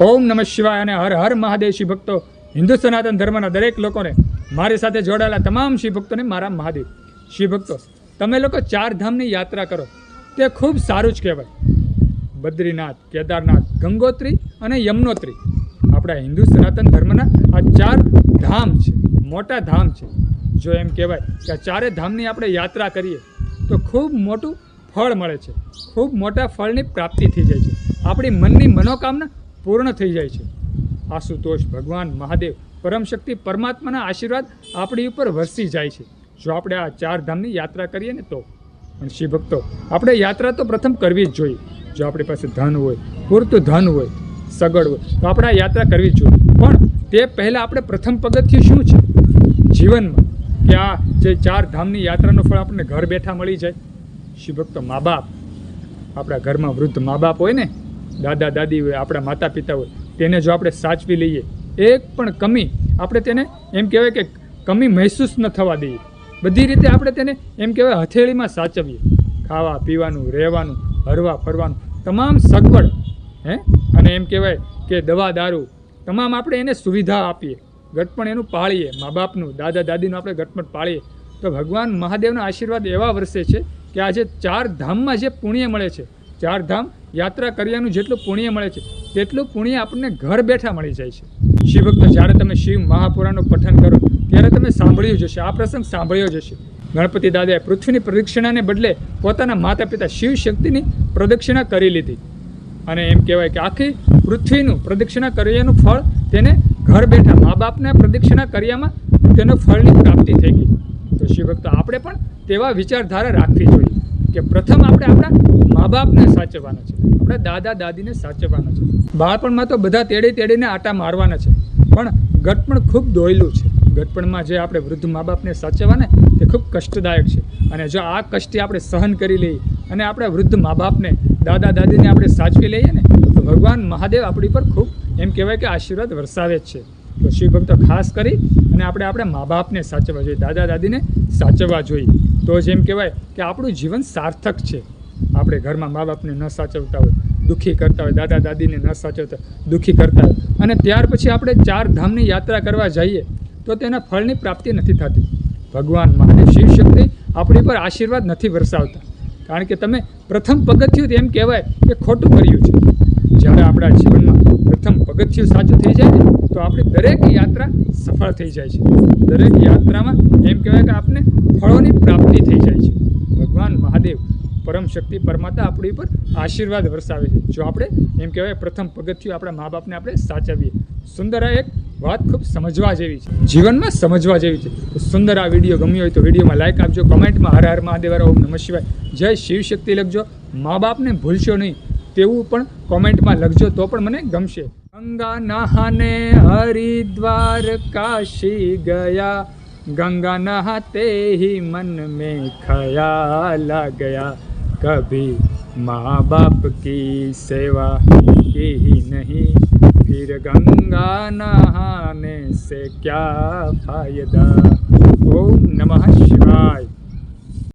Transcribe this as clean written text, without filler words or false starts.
ઓમ નમઃ શિવાય અને હર હર મહાદેવ શિવ ભક્તો, હિન્દુ સનાતન ધર્મના દરેક લોકોને, મારી સાથે જોડાયેલા તમામ શિવ ભક્તોને મારા મહાદેવ. શિવ ભક્તો, તમે લોકો 4 ધામની યાત્રા કરો તે ખૂબ સારું જ કહેવાય. બદ્રીનાથ, કેદારનાથ, ગંગોત્રી અને યમનોત્રી આપણા હિન્દુ સનાતન ધર્મના આ 4 ધામ છે, મોટા ધામ છે. જો એમ કહેવાય કે આ 4 ધામની આપણે યાત્રા કરીએ તો ખૂબ મોટું ફળ મળે છે, ખૂબ મોટા ફળની પ્રાપ્તિ થઈ જાય છે, આપણી મનની મનોકામના પૂર્ણ થઈ જાય છે. આશુતોષ ભગવાન મહાદેવ પરમ શક્તિ પરમાત્માના આશીર્વાદ આપણી ઉપર વરસી જાય છે જો આપણે આ 4 ધામની યાત્રા કરીએ ને તો. પણ શિવ ભક્તો, આપણે યાત્રા તો પ્રથમ કરવી જ જોઈએ. જો આપણી પાસે ધન હોય, પૂરતું ધન હોય, સગવડ હોય તો આપણે આ યાત્રા કરવી જ જોઈએ. પણ તે પહેલાં આપણે પ્રથમ પગથિયું શું છે જીવનમાં કે આ જે 4 ધામની યાત્રાનું ફળ આપણને ઘર બેઠા મળી જાય? શિવ ભક્તો, મા બાપ, આપણા ઘરમાં વૃદ્ધ મા બાપ હોય ને, દાદા દાદી હોય, આપણા માતા પિતા હોય, તેને જો આપણે સાચવી લઈએ, એક પણ કમી આપણે તેને એમ કહેવાય કે કમી મહેસૂસ ન થવા દઈએ, બધી રીતે આપણે તેને એમ કહેવાય હથેળીમાં સાચવીએ, ખાવા પીવાનું, રહેવાનું, હરવા ફરવાનું, તમામ સગવડ અને એમ કહેવાય કે દવા દારૂ તમામ આપણે એને સુવિધા આપીએ, ગટપણ એનું પાળીએ, મા બાપનું, દાદા દાદીનું આપણે ગટપણ પાળીએ, તો ભગવાન મહાદેવના આશીર્વાદ એવા વરસે છે કે આજે 4 ધામમાં જે પુણ્ય મળે છે, 4 ધામ યાત્રા કર્યાનું જેટલું પુણ્ય મળે છે તેટલું પુણ્ય આપણને ઘર બેઠા મળી જાય છે. શિવ ભક્તો, જ્યારે તમે શિવ મહાપુરાણનું પઠન કરો ત્યારે તમે સાંભળ્યું જશે, આ પ્રસંગ સાંભળ્યો જશે. ગણપતિ દાદાએ પૃથ્વીની પ્રદક્ષિણાને બદલે પોતાના માતા પિતા શિવ શક્તિની પ્રદક્ષિણા કરી લીધી અને એમ કહેવાય કે આખી પૃથ્વીનું પ્રદક્ષિણા કર્યાનું ફળ તેને ઘર બેઠા મા બાપના પ્રદક્ષિણા કર્યામાં તેનો ફળની પ્રાપ્તિ થઈ ગઈ. તો શિવ ભક્તો, આપણે પણ તેવા વિચારધારા રાખવી જોઈએ કે પ્રથમ આપણે આપણા મા બાપને સાચવવાના છે, આપણા દાદા દાદીને સાચવવાના છે. બાળપણમાં તો બધા તેડીને આટા મારવાના છે, પણ ગટપણ ખૂબ દોયલું છે. ગટપણમાં જે આપણે વૃદ્ધ મા બાપને સાચવવાના તે ખૂબ કષ્ટદાયક છે. અને જો આ કષ્ટી આપણે સહન કરી લઈએ અને આપણા વૃદ્ધ મા બાપને, દાદા દાદીને આપણે સાચવી લઈએ ને, તો ભગવાન મહાદેવ આપણી પર ખૂબ એમ કહેવાય કે આશીર્વાદ વરસાવે જ છે. તો શિવ ભક્તો, ખાસ કરી અને આપણે આપણા મા બાપને સાચવવા જોઈએ, દાદા દાદીને સાચવવા જોઈએ. તો જેમ કહેવાય કે આપણું જીવન સાર્થક છે. આપણે ઘરમાં મા બાપને ન સાચવતા હોય, દુઃખી કરતા હોય, દાદા દાદીને ન સાચવતા દુઃખી કરતા હોય, અને ત્યાર પછી આપણે 4 ધામની યાત્રા કરવા જઈએ તો તેના ફળની પ્રાપ્તિ નથી થતી. ભગવાન મહાદેવ શિવ શક્તિ આપણી પર આશીર્વાદ નથી વરસાવતા, કારણ કે તમે પ્રથમ પગથિયું એમ કહેવાય કે ખોટું કર્યું છે. જ્યારે આપણા જીવનમાં પ્રથમ પગથિયું સાચું થઈ જાય ને તો આપણી દરેક યાત્રા સફળ થઈ જાય છે. દરેક યાત્રામાં એમ કહેવાય કે આપણને ફળોની પ્રાપ્તિ થઈ જાય છે. ભગવાન મહાદેવ પરમ શક્તિ પરમાત્મા આપણી પર આશીર્વાદ વરસાવે છે જો આપણે એમ કહેવાય પ્રથમ પગથિયું આપણા મા બાપને આપણે સાચવીએ. સુંદર આ એક વાત ખૂબ સમજવા જેવી છે, જીવનમાં સમજવા જેવી છે. તો સુંદર આ વિડીયો ગમ્યો હોય તો વિડીયોમાં લાઈક આપજો, કમેન્ટમાં હર હર મહાદેવ, ઓમ નમઃ શિવાય, જય શિવ શક્તિ લખજો. મા બાપને ભૂલશો નહીં તેવું પણ કોમેન્ટમાં લખજો તો પણ મને ગમશે. ગંગા નહાને હરિદ્વાર કાશી ગયા, गंगा नहाते ही मन में ख्याल आ गया, कभी माँ बाप की सेवा की ही नहीं, फिर गंगा नहाने से क्या फायदा. ओम नमः शिवाय.